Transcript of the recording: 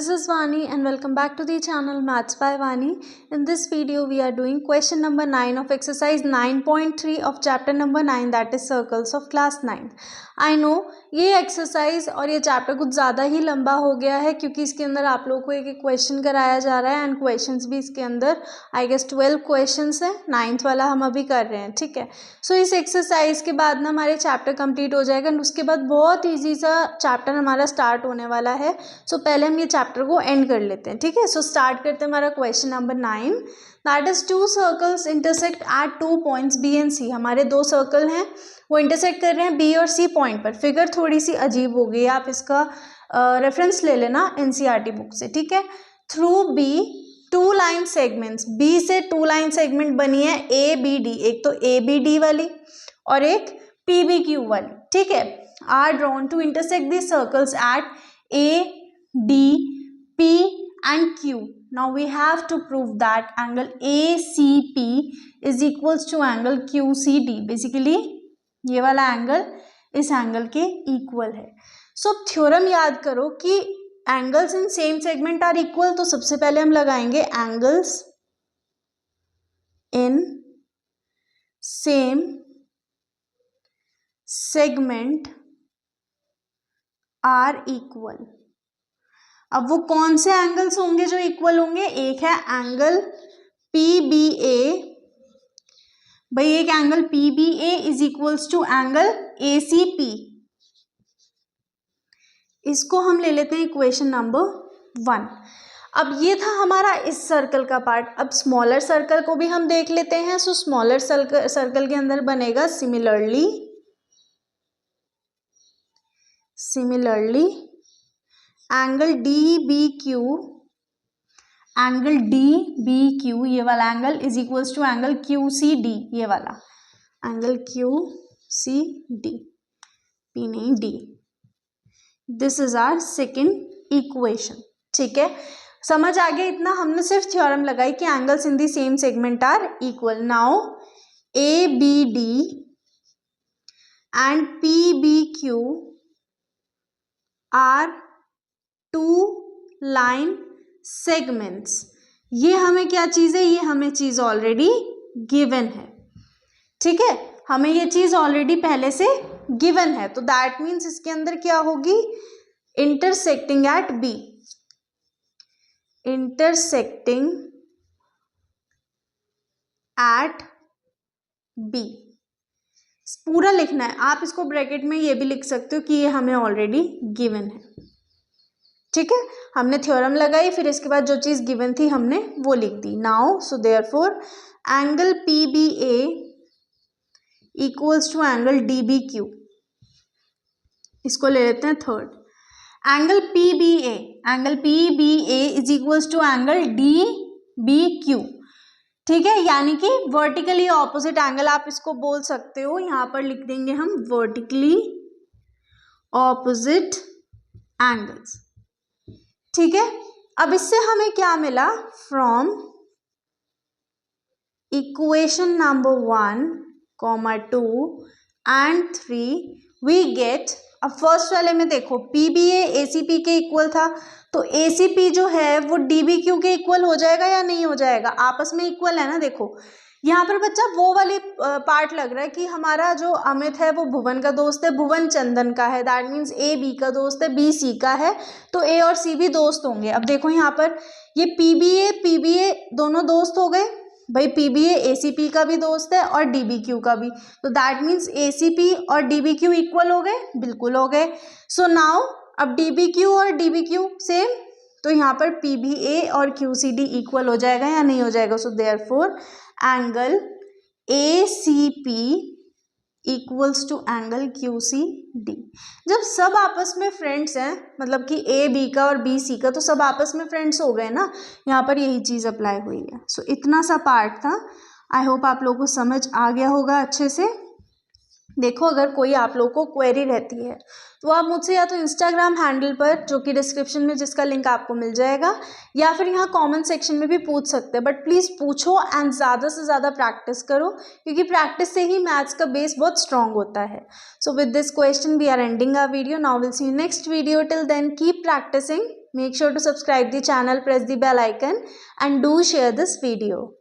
this is Vani and welcome back to the channel Maths by Vani. In this video we are doing question number 9 of exercise 9.3 of chapter number 9, that is circles of class 9. I know ये exercise और ये chapter कुछ ज़्यादा ही लंबा हो गया है क्योंकि इसके अंदर आप लोगों को एक एक क्वेश्चन कराया जा रहा है एंड क्वेश्चंस भी इसके अंदर आई गेस 12 क्वेश्चंस हैं, 9th वाला हम अभी कर रहे हैं. ठीक है, सो इस एक्सरसाइज के बाद ना हमारे चैप्टर कंप्लीट हो जाएगा एंड उसके बाद बहुत ईजी सा चैप्टर हमारा स्टार्ट होने वाला है. सो पहले हम ये चैप्टर को एंड कर लेते हैं. ठीक है, सो स्टार्ट करते हैं हमारा question number 9. That is two circles intersect at 2 points B and C. हमारे दो सर्कल हैं वो इंटरसेक्ट कर रहे हैं बी और सी पॉइंट पर. फिगर थोड़ी सी अजीब हो गई है, आप इसका रेफरेंस ले लेना एनसीईआरटी बुक से. ठीक है, through B 2 line segments, B से 2 लाइन सेगमेंट बनी है ए बी डी, एक तो ए बी डी वाली और एक पी बी क्यू वाली. ठीक है, are drawn to intersect the circles at A D P and Q. Now we have to prove that angle ACP is equals to angle QCD. Basically ये वाला angle इस angle के equal है. So theorem याद करो कि angles in same segment are equal. तो सबसे पहले हम लगाएंगे angles in same segment are equal. अब वो कौन से एंगल्स होंगे जो इक्वल होंगे? एक है एंगल पी बी ए. भाई एक angle P B A is equals to angle A C P. इसको हम ले लेते हैं इक्वेशन नंबर 1. अब ये था हमारा इस सर्कल का पार्ट. अब स्मॉलर सर्कल को भी हम देख लेते हैं. सो स्मॉलर सर्कल के अंदर बनेगा similarly angle D B Q, ये वाला angle is equals to angle Q C D. ये वाला angle Q C D, P नहीं D. This is our second equation. ठीक है, समझ आ गया इतना? हमने सिर्फ थ्योरम लगाई कि angles in the same segment are equal. Now A B D and P B Q are 2 line segments. ये हमें क्या चीज है? ये हमें चीज ऑलरेडी गिवन है. ठीक है, हमें ये चीज ऑलरेडी पहले से गिवन है. तो दैट मीन्स इसके अंदर क्या होगी? Intersecting at B, intersecting at B. पूरा लिखना है. आप इसको ब्रैकेट में ये भी लिख सकते हो कि ये हमें ऑलरेडी गिवन है. ठीक है, हमने थ्योरम लगाई, फिर इसके बाद जो चीज गिवन थी हमने वो लिख दी. Now so therefore angle P B A equals to angle D B Q. इसको ले लेते हैं third. Angle P B A is equals to angle D B Q. ठीक है, यानी कि वर्टिकली ऑपोजिट एंगल आप इसको बोल सकते हो. यहां पर लिख देंगे हम वर्टिकली ऑपोजिट एंगल्स. ठीक है, अब इससे हमें क्या मिला? From equation number 1, 2 and 3 we get. अब फर्स्ट वाले में देखो P B A A C P के इक्वल था, तो ए सी पी जो है वो डी बी क्यू के इक्वल हो जाएगा या नहीं हो जाएगा? आपस में इक्वल है ना. देखो यहाँ पर बच्चा वो वाली पार्ट लग रहा है कि हमारा जो अमित है वो भुवन का दोस्त है, भुवन चंदन का है. दैट मीन्स ए बी का दोस्त है, बी सी का है, तो ए और सी भी दोस्त होंगे. अब देखो यहाँ पर ये पी बी ए दोनों दोस्त हो गए. भाई पी बी ए सी पी का भी दोस्त है और डी बी क्यू का भी. तो that means A C P और डी बी क्यू इक्वल हो गए. बिल्कुल हो गए. सो नाउ अब डी बी क्यू और डी बी क्यू सेम, तो यहाँ पर पी बी ए और क्यू सी डी इक्वल हो जाएगा या नहीं हो जाएगा? So therefore angle A C P equals to angle Q C D. जब सब आपस में फ्रेंड्स हैं, मतलब कि ए बी का और बी सी का, तो सब आपस में फ्रेंड्स हो गए ना. यहाँ पर यही चीज़ अप्लाई हुई है. सो इतना सा पार्ट था. आई होप आप लोगों को समझ आ गया होगा अच्छे से. देखो अगर कोई आप लोगों को क्वेरी रहती है तो आप मुझसे या तो इंस्टाग्राम हैंडल पर, जो कि डिस्क्रिप्शन में जिसका लिंक आपको मिल जाएगा, या फिर यहाँ कमेंट सेक्शन में भी पूछ सकते हैं. बट प्लीज़ पूछो एंड ज़्यादा से ज़्यादा प्रैक्टिस करो, क्योंकि प्रैक्टिस से ही मैथ्स का बेस बहुत स्ट्रॉन्ग होता है. So with this question we are ending our video. Now will see you next video. Till then keep practicing. Make sure to subscribe the channel, press the bell icon and do share this video.